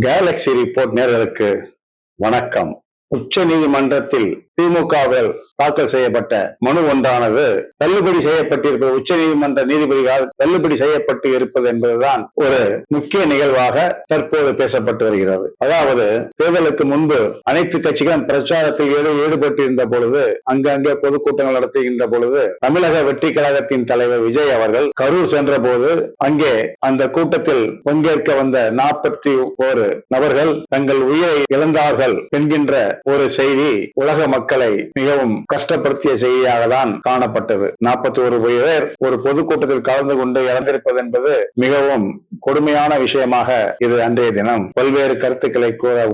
Galaxy report நேயர்களுக்கு வணக்கம். உச்ச நீதிமன்றத்தில் திமுகவில் தாக்கல் செய்யப்பட்ட மனு ஒன்றானது தள்ளுபடி செய்யப்பட்டிருப்பது, உச்ச நீதிமன்ற நீதிபதிகளால் தள்ளுபடி செய்யப்பட்டு இருப்பது என்பதுதான் ஒரு முக்கிய நிகழ்வாக தற்போது பேசப்பட்டு வருகிறது. அதாவது தேர்தலுக்கு முன்பு அனைத்து கட்சிகளும் பிரச்சாரத்தில் ஈடுபட்டிருந்த பொழுது, அங்கங்கே பொதுக்கூட்டங்கள் நடத்துகின்ற பொழுது, தமிழக வெற்றி கழகத்தின் தலைவர் விஜய் அவர்கள் கரூர் சென்ற போது அங்கே அந்த கூட்டத்தில் பங்கேற்க வந்த 41 நபர்கள் தங்கள் உயிரை இழந்தார்கள் என்கின்ற ஒரு செய்தி உலக மக்களை மிகவும் கஷ்டப்படுத்திய செய்தியாக தான் காணப்பட்டது. 41 பேர் ஒரு பொதுக்கூட்டத்தில் கலந்து கொண்டு இறந்திருப்பது என்பது மிகவும் கொடுமையான விஷயமாக இது அன்றைய தினம் பல்வேறு கருத்துக்களை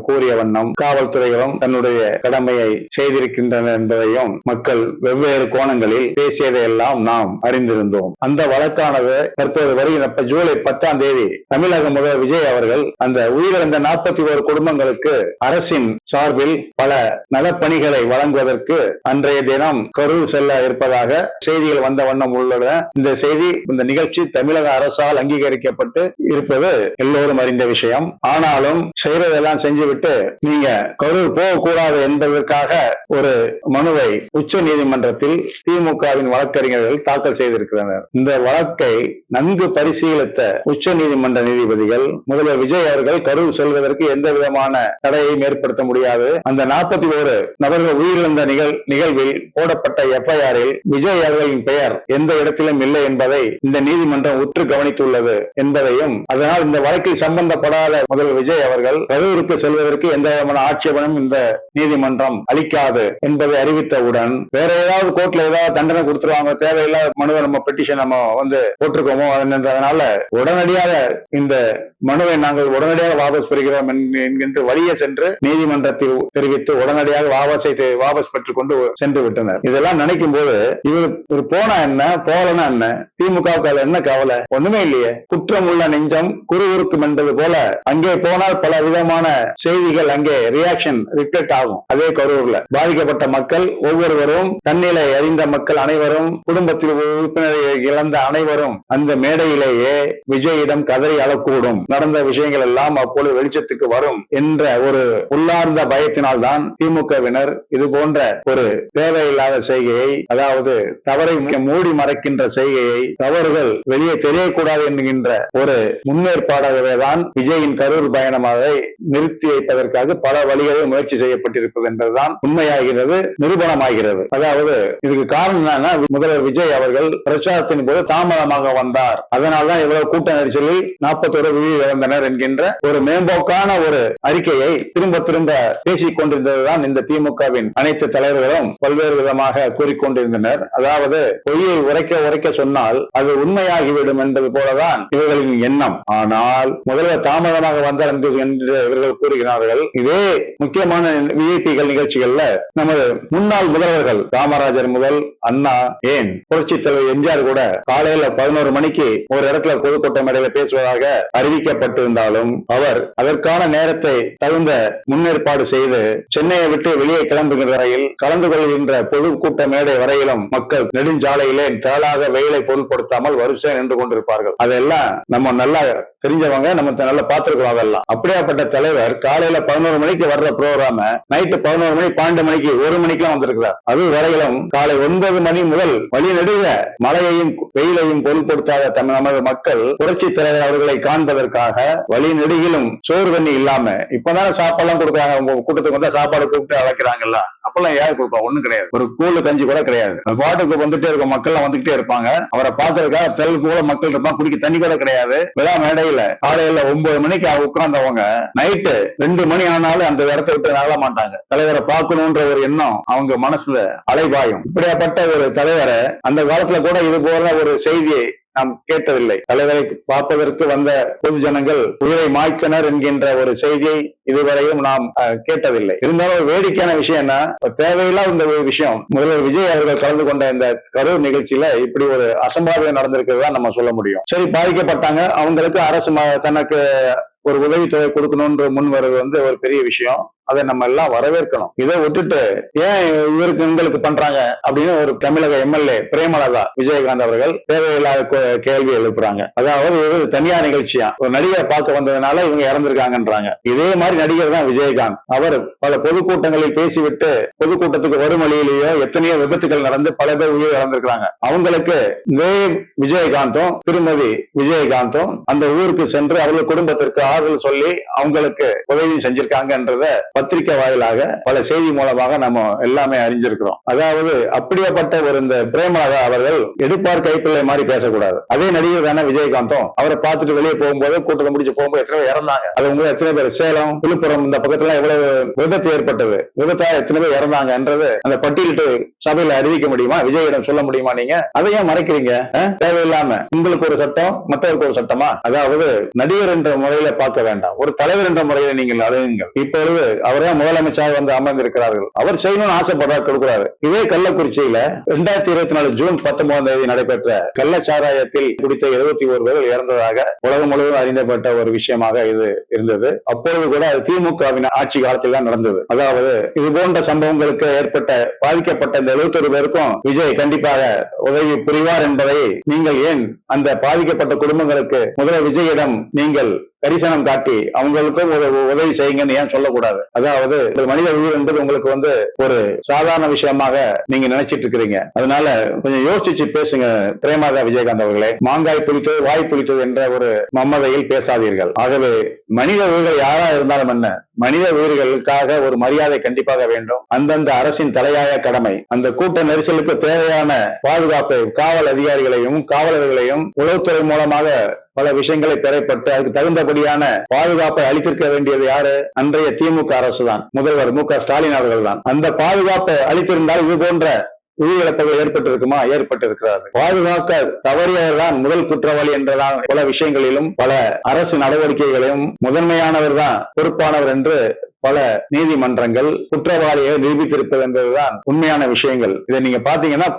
கூறிய வண்ணம் காவல்துறைகளும் தன்னுடைய கடமையை செய்திருக்கின்றனர் என்பதையும் மக்கள் வெவ்வேறு கோணங்களில் பேசியதையெல்லாம் நாம் அறிந்திருந்தோம். அந்த வழக்கானது தற்போது வருகிற ஜூலை 10ஆம் தேதி தமிழக முதல்வர் விஜய் அவர்கள் அந்த உயிரிழந்த 41 குடும்பங்களுக்கு அரசின் சார்பில் பல நலப்பணிகளை வழங்குவதற்கு அன்றைய தினம் கரூர் செல்ல இருப்பதாக செய்திகள் வந்த வண்ணம் உள்ளன. இந்த செய்தி, இந்த நிகழ்ச்சி தமிழக அரசால் அங்கீகரிக்கப்பட்டு இருப்பது எல்லோரும் அறிந்த விஷயம். ஆனாலும் செய்யறதெல்லாம் செஞ்சுவிட்டு நீங்க கரூர் போகக்கூடாது என்பதற்காக ஒரு மனுவை உச்ச நீதிமன்றத்தில் திமுகவின் வழக்கறிஞர்கள் தாக்கல் செய்திருக்கிறார்கள். இந்த வழக்கை நன்கு பரிசீலித்த உச்ச நீதிமன்ற நீதிபதிகள் முதல்வர் விஜய் அவர்கள் கரூர் செல்வதற்கு எந்த விதமான தடையையும் ஏற்படுத்த முடியாது. அந்த 41 நபர்கள் உயிரிழந்த நிகழ்வில் போடப்பட்ட எஃப்ஐஆரில் விஜய் அவர்களின் பெயர் எந்த இடத்திலும் இல்லை என்பதை இந்த நீதிமன்றம் உற்று கவனித்துள்ளது என்பதையும், அதனால் இந்த வழக்கில் சம்பந்தப்படாத முதல்வர் விஜய் அவர்கள் கரூருக்கு செல்வதற்கு எந்த விதமான ஆட்சேபனும் இந்த நீதிமன்றம் அளிக்காது என்பதை அறிவித்தவுடன் வேற ஏதாவது கோர்ட்ல ஏதாவது தண்டனை கொடுத்துருவாங்க, தேவையில்லாத மனுவை நம்ம பெட்டிஷன் நம்ம போட்டிருக்கோமோ அதனால உடனடியாக இந்த மனுவை நாங்கள் உடனடியாக வாபஸ் பெறுகிறோம் என்கின்ற வழியே சென்று நீதிமன்றத்தில் தெரிவித்து உடனடியாக வாபஸ் பெற்றுக் கொண்டு சென்று விட்டனர். இதெல்லாம் நினைக்கும் போது இவர் போனா என்ன, போலனா என்ன, திமுகவுக்கு என்ன கவலை? ஒண்ணுமே இல்லையே. குற்றம் உள்ள நெஞ்சம் குறுகுறுக்கும் என்பது போல அங்கே போனால் பல விதமான செய்திகள் அங்கே ரியாக்ஷன் ரிஃப்ளெக்ட் ஆகும். அதே கரூர்ல பாதிக்கப்பட்ட மக்கள் ஒவ்வொருவரும், தன்னிலை அறிந்த மக்கள் அனைவரும், குடும்பத்தில் உறுப்பினரை இழந்த அனைவரும் அந்த மேடையிலேயே விஜயிடம் கதறி அழக்கூடும். நடந்த விஷயங்கள் எல்லாம் அப்பொழுது வெளிச்சத்துக்கு வரும் என்ற ஒரு உள்ளார்ந்த பயத்தினால் தான் திமுகவினர் இது போன்ற ஒரு தேவையில்லாத செய்கையை, அதாவது தவறை மூடி மறைக்கின்ற செய்கையை, தவறுகள் வெளியே தெரியக்கூடாது என்கின்ற ஒரு முன்னேற்பாடாகவே தான் விஜயின் கரூர் பயணமாக நிறுத்தி வைப்பதற்காக பல வழிகளில் முயற்சி செய்யப்பட்டிருப்பது என்பதுதான் உண்மையாகிறது, நிரூபணமாகிறது. அதாவது இதுக்கு காரணம் என்னன்னா, முதல்வர் விஜய் அவர்கள் பிரச்சாரத்தின் போது தாமதமாக வந்தார், அதனால்தான் இவ்வளவு கூட்ட நெரிசலில் 41 உயிர் இழந்தனர் என்கின்ற ஒரு மேம்போக்கான ஒரு அறிக்கையை திரும்ப திரும்ப பேசிக் கொண்டிருந்ததுதான் இந்த திமுகவின் அனைத்து தலைவர்களும் பல்வேறு விதமாக கூறிக்கொண்டிருந்தனர். அதாவது பொய்யை உரைக்க சொன்னால் அது உண்மையாகிவிடும் என்பது போலதான் இவர்களின் எண்ணம். ஆனால் முதல்வர் தாமதமாக வந்தார் என்று இவர்கள் கூறுகிறார்கள். இதே முக்கியமான விஐபிகள் நிகழ்ச்சிகள்ல நமது முன்னாள் முதல்வர்கள் காமராஜர் முதல் அண்ணா, ஏன் புரட்சி தலைவர் எம்ஜிஆர் கூட காலையில 11 மணிக்கு ஒரு இடத்துல பொதுக்கூட்டம் மேடையில பேசுவதாக அறிவிக்கப்பட்டிருந்தாலும் அவர் அதற்கான நேரத்தை தகுந்த முன்னேற்பாடு செய்து சென்னையை விட்டு வெளியே கிளம்புகின்ற வரையில் கலந்து கொள்கின்ற பொதுக்கூட்ட மேடை வரையிலும் மக்கள் நெடுஞ்சாலையிலே தேளாக வெயிலை பொருட்படுத்தாமல் வரிசை நின்று கொண்டிருப்பார்கள். அதெல்லாம் நம்ம நல்லா தெரிஞ்சவங்க, நம்ம நல்லா பார்த்திருக்கோம். அதெல்லாம் அப்படியாப்பட்ட தலைவர் காலையில 11 மணிக்கு வர்ற ப்ரோகிராம நைட்டு 11 மணி 12 மணிக்கு 1 மணிக்கெல்லாம் வந்திருக்கிறார். அது வரையிலும் காலை 9 மணி முதல் வழி நெடுக மழையையும் வெயிலையும் பொருட்படுத்தாத நமது மக்கள் புரட்சி தலைவர் அவர்களை காண்பதற்காக வழி நெடுகிலும் சோறு தண்ணி இல்லாம, இப்பதான் சாப்பாடுலாம் கொடுக்குறாங்க. உங்க கூட்டத்துக்கு வந்தா சாப்பாடு கூப்பிட்டு அழைக்கிறாங்கல்ல, அப்பெல்லாம் யாரு கொடுப்பா? ஒண்ணும் கிடையாது. ஒரு கூழு கஞ்சி கூட கிடையாது. பாட்டுக்கு வந்துட்டே இருக்கும், மக்கள் வந்துகிட்டே இருப்பாங்க. அவரை பார்க்கறதுக்காக தெலுங்கு கூட மக்கள் இருப்பாங்க. குடிக்க தண்ணி கூட கிடையாது. விழா மேடையில காலையில 9 மணிக்கு உட்கார்ந்தவங்க நைட்டு 2 மணி ஆனாலும் அந்த இடத்தை விட்டு நகல மாட்டாங்க. தலைவரை பார்க்கணும்ன்ற ஒரு எண்ணம் அவங்க மனசுல அலைபாயும். இப்படியாப்பட்ட ஒரு தலைவரை அந்த காலத்துல கூட இது போல ஒரு செய்தியை நாம் கேட்டதில்லை. தலைவரை பார்ப்பதற்கு வந்த பொது ஜனங்கள் உயிரை மாய்த்தனர் என்கின்ற ஒரு செய்தியை இதுவரையும் நாம் கேட்டதில்லை. இருந்தாலும் ஒரு வேடிக்கையான விஷயம் என்ன, தேவையில்லாத இந்த விஷயம் முதல்வர் விஜய் அவர்கள் கலந்து கொண்ட இந்த கரூர் நிகழ்ச்சியில இப்படி ஒரு அசம்பாவிதம் நடந்திருக்கிறதா நம்ம சொல்ல முடியும். சரி, பாதிக்கப்பட்டாங்க, அவங்களுக்கு அரசு தனக்கு ஒரு உதவித்தொகை கொடுக்கணும்ன்ற முன் வருவது ஒரு பெரிய விஷயம். அதை நம்ம எல்லாம் வரவேற்கணும். இதை விட்டுட்டு ஏன் இவருக்கு உங்களுக்கு பண்றாங்க அப்படின்னு ஒரு தமிழக எம்எல்ஏ பிரேமலதா விஜயகாந்த் அவர்கள் தேவையில்லாத கேள்வி எழுப்புறாங்க. அதாவது இது தனியார் நிகழ்ச்சியா ஒரு நடிகரை பார்க்க வந்ததுனால இவங்க இறந்திருக்காங்கன்றாங்க. இதே மாதிரி நடிகர் தான் விஜயகாந்த். அவர் பல பொதுக்கூட்டங்களில் பேசிவிட்டு பொதுக்கூட்டத்துக்கு வரும் வழியிலேயோ எத்தனையோ விபத்துகள் நடந்து பல பேர் உயிர் இழந்திருக்கிறாங்க. அவங்களுக்கு விஜயகாந்தும் திருமதி விஜயகாந்தும் அந்த ஊருக்கு சென்று அவர்கள் குடும்பத்திற்கு ஆறுதல் சொல்லி அவங்களுக்கு உதவி செஞ்சிருக்காங்கன்றத பத்திரிகை வாயிலாக பல செய்தி மூலமாக நம்ம எல்லாமே அறிஞ்சிருக்கிறோம். அதாவது அப்படியேப்பட்ட ஒரு இந்த பிரேமலதா அவர்கள் எடுப்பார் கைப்பிள்ளை மாதிரி பேசக்கூடாது. அதே நடிகர் தானே விஜயகாந்தும். அவரை பார்த்துட்டு வெளியே போகும்போது கூட்டத்தை முடிச்சு போகும்போது எத்தனை பேர் இறந்தாங்க. அது உங்களுக்கு எத்தனை பேர் சேலம் விழுப்புரம் இந்த பக்கத்துல எவ்வளவு விபத்து ஏற்பட்டது, விபத்தா எத்தனை பேர் இறந்தாங்கன்றது அந்த பட்டியலிட்டு சபையில அறிவிக்க முடியுமா? விஜயிடம் சொல்ல முடியுமா? நீங்க அதையும் மறைக்கிறீங்க. தேவையில்லாம உங்களுக்கு ஒரு சட்டம் மற்றவருக்கு ஒரு சட்டமா? அதாவது நடிகர் என்ற முறையில பார்க்க வேண்டாம், ஒரு தலைவர் என்ற முறையில நீங்கள் அழையுங்கள். இப்பொழுது அவர்தான் முதலமைச்சராக வந்து அமர்ந்திருக்கிறார்கள். அவர் செய்யணும்னு ஆசைப்படுறாரு, கொடுக்கிறாரு. இதே கள்ளக்குறிச்சியில 2024 ஜூன் 19 நடைபெற்ற கள்ளச்சாராயத்தில் குடித்த 71 பேர் இறந்ததாக உலகம் முழுவதும் அறிந்தப்பட்ட ஒரு விஷயமாக இது இருந்தது. அப்பொழுது கூட அது திமுகவின் ஆட்சி காலத்தில் தான் நடந்தது. அதாவது இது போன்ற சம்பவங்களுக்கு ஏற்பட்ட பாதிக்கப்பட்ட இந்த 71 பேருக்கும் விஜய் கண்டிப்பாக உதவி புரிவார் என்பதை நீங்கள் ஏன் அந்த பாதிக்கப்பட்ட குடும்பங்களுக்கு முதல்ல விஜயிடம் நீங்கள் கரிசனம் காட்டி அவங்களுக்கும் ஒரு உதவி செய்யுங்கன்னு ஏன் சொல்லக்கூடாது? அதாவது மனித உயிர் என்பது உங்களுக்கு வந்து ஒரு சாதாரண விஷயமாக நீங்க நினைச்சிட்டு இருக்கிறீங்க. அதனால கொஞ்சம் யோசிச்சு பேசுங்க பிரேமலதா விஜயகாந்த் அவர்களே. மாங்காய் புளித்தது வாய் புளித்தது என்ற ஒரு மம்மதையில் பேசாதீர்கள். ஆகவே மனித உயிர்கள் யாரா இருந்தாலும் என்ன, மனித உயிர்களுக்காக ஒரு மரியாதை கண்டிப்பாக வேண்டும். அந்தந்த அரசின் தலையாய கடமை. அந்த கூட்ட நெரிசலுக்கு தேவையான பாதுகாப்பை காவல் அதிகாரிகளையும் காவலர்களையும் உளவுத்துறை மூலமாக பல விஷயங்களை பெறப்பட்டு அதுக்கு தகுந்தபடியான பாதுகாப்பை அளித்திருக்க வேண்டியது யாரு? அன்றைய திமுக அரசு தான், முதல்வர் மு.க. ஸ்டாலின் அவர்கள் தான். அந்த பாதுகாப்பை அளித்திருந்தால் இது போன்ற உயிரிழப்புகள் ஏற்பட்டிருக்குமா? ஏற்பட்டிருக்கிறது. பாதுகாக்க தவறியவர்தான் முதல் குற்றவாளி என்றதான் பல விஷயங்களிலும் பல அரசு நடவடிக்கைகளையும் முதன்மையானவர் தான் பொறுப்பானவர் என்று பல நீதிமன்றங்கள் குற்றவாளியை நிரூபித்திருப்பது என்பதுதான் உண்மையான விஷயங்கள். இதை நீங்க பாத்தீங்கன்னா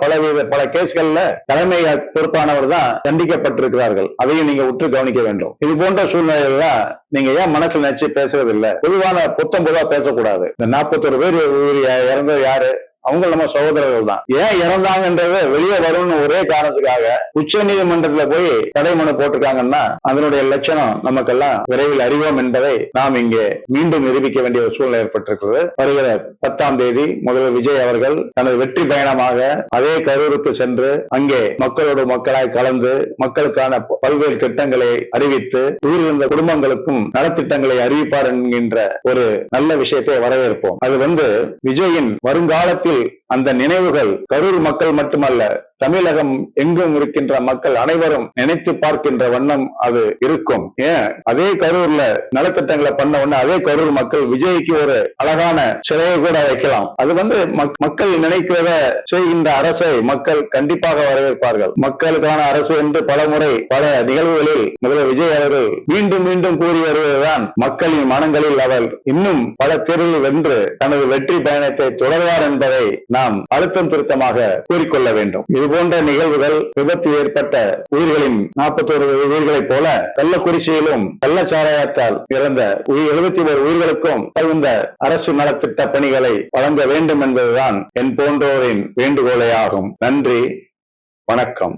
பல கேஸ்கள்ல தலைமை பொறுப்பானவர் தான் தண்டிக்கப்பட்டிருக்கிறார்கள். அதையும் நீங்க உற்று கவனிக்க வேண்டும். இது போன்ற சூழ்நிலையில நீங்க ஏன் மனசுல நினைச்சு பேசுறது இல்ல? பொதுவான புத்தம் பொதுவா பேசக்கூடாது. இந்த 41 பேர் இறந்தது யாரு? அவங்க நம்ம சகோதரர்கள் தான். ஏன் இறந்தாங்கன்றது வெளியே வரும்னு ஒரே காரணத்துக்காக உச்ச நீதிமன்றத்துல போய் தடை மனு போட்டிருக்காங்கன்னா அதனுடைய லட்சணம் நமக்கெல்லாம் விரைவில் அறிவோம் என்பதை நாம் இங்கே மீண்டும் நிரூபிக்க வேண்டிய ஒரு சூழ்நிலை ஏற்பட்டிருக்கிறது. வருகிற 10ஆம் தேதி முதல்வர் விஜய் அவர்கள் தனது வெற்றி பயணமாக அதே கரூருக்கு சென்று அங்கே மக்களோடு மக்களாய் கலந்து மக்களுக்கான பல்வேறு திட்டங்களை அறிவித்து உயிரிழந்த குடும்பங்களுக்கும் நலத்திட்டங்களை அறிவிப்பார் என்கின்ற ஒரு நல்ல விஷயத்தை வரவேற்போம். அது விஜயின் வருங்காலத்தில் அந்த நினைவுகள் கரூர் மக்கள் மட்டுமல்ல தமிழகம் எங்கும் இருக்கின்ற மக்கள் அனைவரும் நினைத்து பார்க்கின்ற வண்ணம் அது இருக்கும். ஏன் அதே கரூர்ல நலத்திட்டங்களை பண்ண உடனே அதே கரூர் மக்கள் விஜய்க்கு ஒரு அழகான சிலையை கூட வைக்கலாம். அது மக்கள் நினைக்கிறத செய்கின்ற அரசை மக்கள் கண்டிப்பாக வரவேற்பார்கள். மக்களுக்கான அரசு என்று பல முறை பல நிகழ்வுகளில் முதல்வர் விஜய் அவர்கள் மீண்டும் மீண்டும் கூறி வருவதுதான் மக்களின் மனங்களில் அவர் இன்னும் பல தேர்தலில் வென்று தனது வெற்றி பயணத்தை தொடர்வார் என்பதை நாம் அழுத்தம் திருத்தமாக கூறிக்கொள்ள வேண்டும். இது போன்ற நிகழ்வுகள் விபத்து ஏற்பட்ட உயிர்களின் 41 உயிர்களைப் போல கள்ளக்குறிச்சியிலும் கள்ளச்சாராயத்தால் இறந்த 71 உயிர்களுக்கும் தகுந்த அரசு நலத்திட்ட பணிகளை வழங்க வேண்டும் என்பதுதான் என் போன்றோரின் வேண்டுகோளே ஆகும். நன்றி, வணக்கம்.